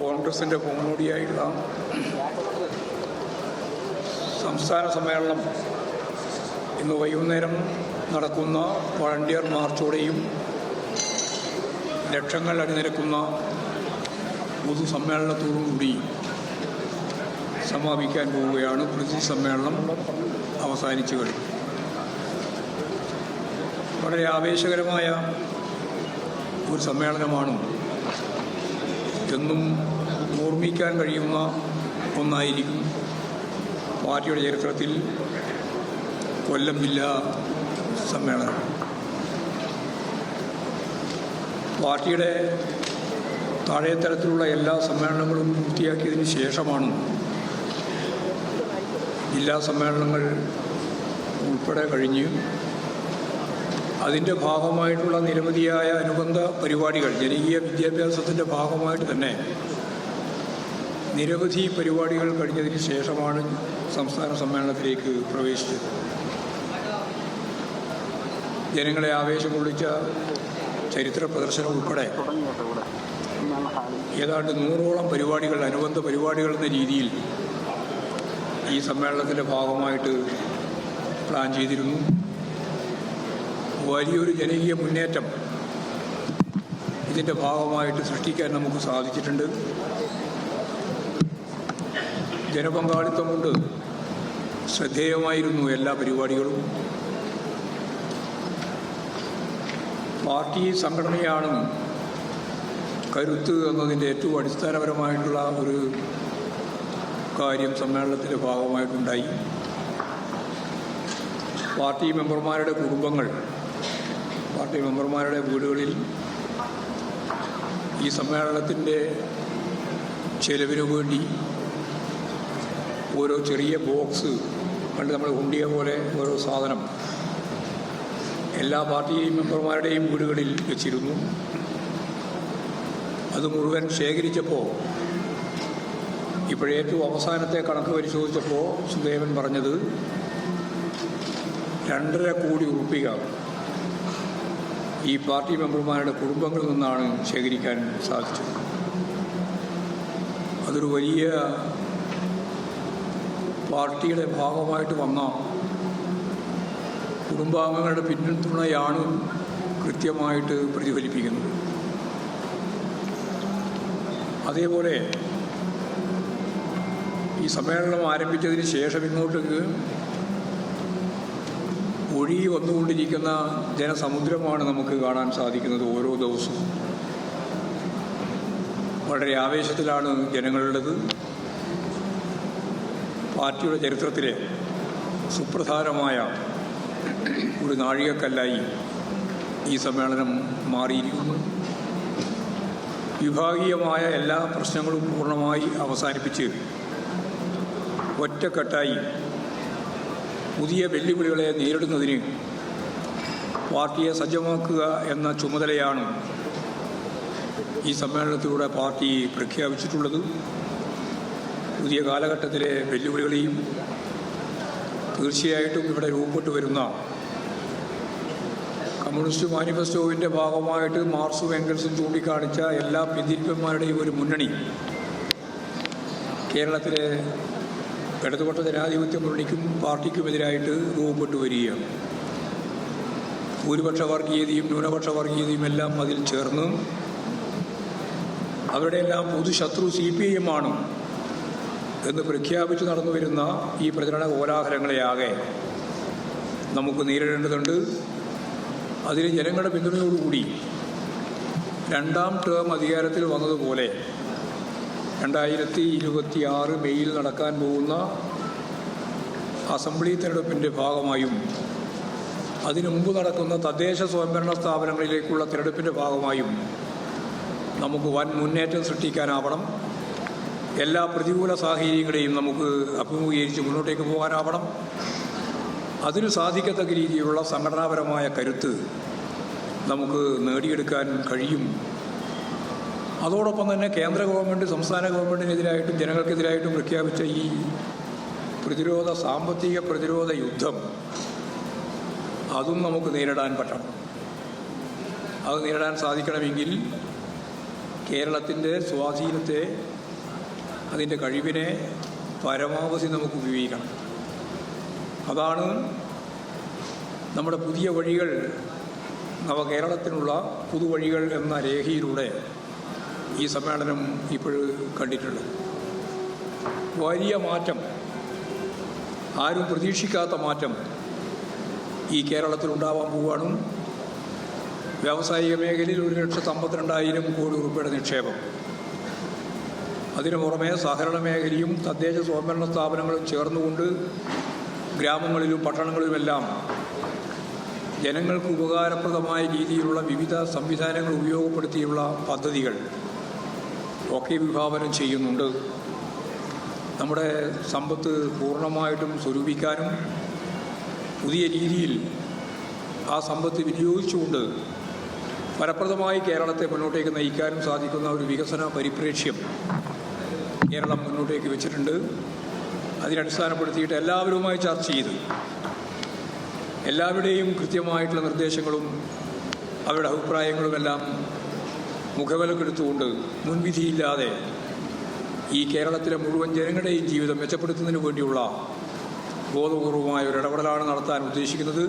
കോൺഗ്രസിൻ്റെ മുന്നോടിയായിട്ടുള്ള സംസ്ഥാന സമ്മേളനം ഇന്ന് വൈകുന്നേരം നടക്കുന്ന വളണ്ടിയർ മാർച്ചോടെയും ലക്ഷങ്ങൾ അണിനിരക്കുന്ന പൊതുസമ്മേളനത്തോടും കൂടി സമാപിക്കാൻ പോവുകയാണ്. പ്രതി സമ്മേളനം അവസാനിച്ചു കഴിഞ്ഞു. വളരെ ആവേശകരമായ ഒരു സമ്മേളനമാണ്. എന്നും ഓർമ്മിക്കാൻ കഴിയുന്ന ഒന്നായിരിക്കും പാർട്ടിയുടെ ചരിത്രത്തിൽ കൊല്ലം ജില്ലാ സമ്മേളനം. പാർട്ടിയുടെ താഴെത്തലത്തിലുള്ള എല്ലാ സമ്മേളനങ്ങളും പൂർത്തിയാക്കിയതിന് ശേഷമാണ് ജില്ലാ സമ്മേളനങ്ങൾ ഉൾപ്പെടെ കഴിഞ്ഞ് അതിൻ്റെ ഭാഗമായിട്ടുള്ള നിരവധിയായ അനുബന്ധ പരിപാടികൾ, ജനകീയ വിദ്യാഭ്യാസത്തിൻ്റെ ഭാഗമായിട്ട് തന്നെ നിരവധി പരിപാടികൾ കഴിഞ്ഞതിന് ശേഷമാണ് സംസ്ഥാന സമ്മേളനത്തിലേക്ക് പ്രവേശിച്ചത്. ജനങ്ങളെ ആവേശം കൊള്ളിച്ച ചരിത്ര പ്രദർശനം ഉൾപ്പെടെ ഏതാണ്ട് 100ഓളം പരിപാടികൾ, അനുബന്ധ പരിപാടികൾ എന്ന രീതിയിൽ ഈ സമ്മേളനത്തിൻ്റെ ഭാഗമായിട്ട് പ്ലാൻ ചെയ്തിരുന്നു. വലിയൊരു ജനകീയ മുന്നേറ്റം ഇതിൻ്റെ ഭാഗമായിട്ട് സൃഷ്ടിക്കാൻ നമുക്ക് സാധിച്ചിട്ടുണ്ട്. ജനപങ്കാളിത്തം കൊണ്ട് ശ്രദ്ധേയമായിരുന്നു എല്ലാ പരിപാടികളും. പാർട്ടി സംഘടനയാണ് കരുത്ത് എന്നതിൻ്റെ ഏറ്റവും അടിസ്ഥാനപരമായിട്ടുള്ള ഒരു കാര്യം സമ്മേളനത്തിൻ്റെ ഭാഗമായിട്ടുണ്ടായി. പാർട്ടി മെമ്പർമാരുടെ കുടുംബങ്ങൾ, പാർട്ടി മെമ്പർമാരുടെ വീടുകളിൽ ഈ സമ്മേളനത്തിൻ്റെ ചെലവിനു വേണ്ടി ഓരോ ചെറിയ ബോക്സ്, പണ്ട് നമ്മൾ ഉണ്ടിയ പോലെ ഓരോ സാധനം എല്ലാ പാർട്ടി മെമ്പർമാരുടെയും വീടുകളിൽ വെച്ചിരുന്നു. അത് മുഴുവൻ ശേഖരിച്ചപ്പോൾ ഇപ്പോഴേറ്റവും അവസാനത്തെ കണക്ക് പരിശോധിച്ചപ്പോൾ സുദേവൻ പറഞ്ഞത് 2.5 കോടി രൂപ ഈ പാർട്ടി മെമ്പർമാരുടെ കുടുംബങ്ങളിൽ നിന്നാണ് ശേഖരിക്കാൻ സാധിച്ചത്. അതൊരു വലിയ പാർട്ടിയുടെ ഭാഗമായിട്ട് വന്ന കുടുംബാംഗങ്ങളുടെ പിന്തുണയാണ് കൃത്യമായിട്ട് പ്രതിഫലിപ്പിക്കുന്നത്. അതേപോലെ ഈ സമ്മേളനം ആരംഭിച്ചതിന് ശേഷം ഇങ്ങോട്ടേക്ക് ഒഴുകി വന്നുകൊണ്ടിരിക്കുന്ന ജനസമുദ്രമാണ് നമുക്ക് കാണാൻ സാധിക്കുന്നത്. ഓരോ ദിവസവും വളരെ ആവേശത്തിലാണ് ജനങ്ങളുള്ളത്. പാർട്ടിയുടെ ചരിത്രത്തിലെ സുപ്രധാനമായ ഒരു നാഴികക്കല്ലായി ഈ സമ്മേളനം മാറിയിരിക്കുന്നു. വിഭാഗീയമായ എല്ലാ പ്രശ്നങ്ങളും പൂർണ്ണമായി അവസാനിപ്പിച്ച് ഒറ്റക്കെട്ടായി പുതിയ വെല്ലുവിളികളെ നേരിടുന്നതിന് പാർട്ടിയെ സജ്ജമാക്കുക എന്ന ചുമതലയാണ് ഈ സമ്മേളനത്തിലൂടെ പാർട്ടി പ്രഖ്യാപിച്ചിട്ടുള്ളത്. പുതിയ കാലഘട്ടത്തിലെ വെല്ലുവിളികളെയും തീർച്ചയായിട്ടും ഇവിടെ രൂപപ്പെട്ടു വരുന്ന കമ്മ്യൂണിസ്റ്റ് മാനിഫെസ്റ്റോവിൻ്റെ ഭാഗമായിട്ട് മാർക്സും എംഗൽസും ചൂണ്ടിക്കാണിച്ച എല്ലാ പിന്തിരിപ്പന്മാരുടെയും ഒരു മുന്നണി കേരളത്തിലെ ഇടതുപക്ഷ ജനാധിപത്യ മുന്നണിക്കും പാർട്ടിക്കുമെതിരായിട്ട് രൂപപ്പെട്ടു വരികയാണ്. ഭൂരിപക്ഷ വർഗീയതയും ന്യൂനപക്ഷ വർഗീയതയും എല്ലാം അതിൽ ചേർന്ന് അവരുടെ എല്ലാം പൊതുശത്രു CPIM ആണ് എന്ന് പ്രഖ്യാപിച്ച് നടന്നു വരുന്ന ഈ പ്രചരണ കോലാഹലങ്ങളെയാകെ നമുക്ക് നേരിടേണ്ടതുണ്ട്. അതിന് ജനങ്ങളുടെ പിന്തുണയോടുകൂടി 2ാം ടേം അധികാരത്തിൽ വന്നതുപോലെ 2026 മെയ്യിൽ നടക്കാൻ പോകുന്ന അസംബ്ലി തെരഞ്ഞെടുപ്പിൻ്റെ ഭാഗമായും അതിനു മുമ്പ് നടക്കുന്ന തദ്ദേശ സ്വയംഭരണ സ്ഥാപനങ്ങളിലേക്കുള്ള തെരഞ്ഞെടുപ്പിൻ്റെ ഭാഗമായും നമുക്ക് വൻ മുന്നേറ്റം സൃഷ്ടിക്കാനാവണം. എല്ലാ പ്രതികൂല സാഹചര്യങ്ങളെയും നമുക്ക് അഭിമുഖീകരിച്ച് മുന്നോട്ടേക്ക് പോകാനാവണം. അതിന് സാധിക്കത്തക്ക രീതിയിലുള്ള സംഘടനാപരമായ കരുത്ത് നമുക്ക് നേടിയെടുക്കാൻ കഴിയും. അതോടൊപ്പം തന്നെ കേന്ദ്ര ഗവൺമെൻറ് സംസ്ഥാന ഗവൺമെൻറ്റിനെതിരായിട്ടും ജനങ്ങൾക്കെതിരായിട്ടും പ്രഖ്യാപിച്ച ഈ സാമ്പത്തിക പ്രതിരോധ യുദ്ധം അതും നമുക്ക് നേരിടാൻ പറ്റണം. അത് നേരിടാൻ സാധിക്കണമെങ്കിൽ കേരളത്തിൻ്റെ സ്വാധീനത്തെ, അതിൻ്റെ കഴിവിനെ പരമാവധി നമുക്ക് ഉപയോഗിക്കണം. അതാണ് നമ്മുടെ പുതിയ വഴികൾ, നവകേരളത്തിനുള്ള പുതുവഴികൾ എന്ന രേഖയിലൂടെ ഈ സമ്മേളനം ഇപ്പോൾ കണ്ടിട്ടുള്ളത്. വലിയ മാറ്റം, ആരും പ്രതീക്ഷിക്കാത്ത മാറ്റം ഈ കേരളത്തിലുണ്ടാവാൻ പോവുകയാണ്. വ്യാവസായിക മേഖലയിൽ 1,52,000 കോടി രൂപയുടെ നിക്ഷേപം. അതിനു പുറമെ സഹകരണ മേഖലയും തദ്ദേശ സ്വയംഭരണ സ്ഥാപനങ്ങളും ചേർന്നുകൊണ്ട് ഗ്രാമങ്ങളിലും പട്ടണങ്ങളിലുമെല്ലാം ജനങ്ങൾക്ക് ഉപകാരപ്രദമായ രീതിയിലുള്ള വിവിധ സംവിധാനങ്ങൾ ഉപയോഗപ്പെടുത്തിയുള്ള പദ്ധതികൾ ഒക്കെ വിഭാവനം ചെയ്യുന്നുണ്ട്. നമ്മുടെ സമ്പത്ത് പൂർണ്ണമായിട്ടും സ്വരൂപിക്കാനും പുതിയ രീതിയിൽ ആ സമ്പത്ത് വിനിയോഗിച്ചുകൊണ്ട് ഫലപ്രദമായി കേരളത്തെ മുന്നോട്ടേക്ക് നയിക്കാനും സാധിക്കുന്ന ഒരു വികസന പരിപ്രേക്ഷ്യം കേരളം മുന്നോട്ടേക്ക് വെച്ചിട്ടുണ്ട്. അതിനടിസ്ഥാനപ്പെടുത്തിയിട്ട് എല്ലാവരുമായി ചർച്ച ചെയ്ത് എല്ലാവരുടെയും കൃത്യമായിട്ടുള്ള നിർദ്ദേശങ്ങളും അവരുടെ അഭിപ്രായങ്ങളുമെല്ലാം മുഖവിലക്കെടുത്തുകൊണ്ട് മുൻവിധിയില്ലാതെ ഈ കേരളത്തിലെ മുഴുവൻ ജനങ്ങളുടെയും ജീവിതം മെച്ചപ്പെടുത്തുന്നതിന് വേണ്ടിയുള്ള ബോധപൂർവമായ ഒരു ഇടപെടലാണ് നടത്താൻ ഉദ്ദേശിക്കുന്നത്.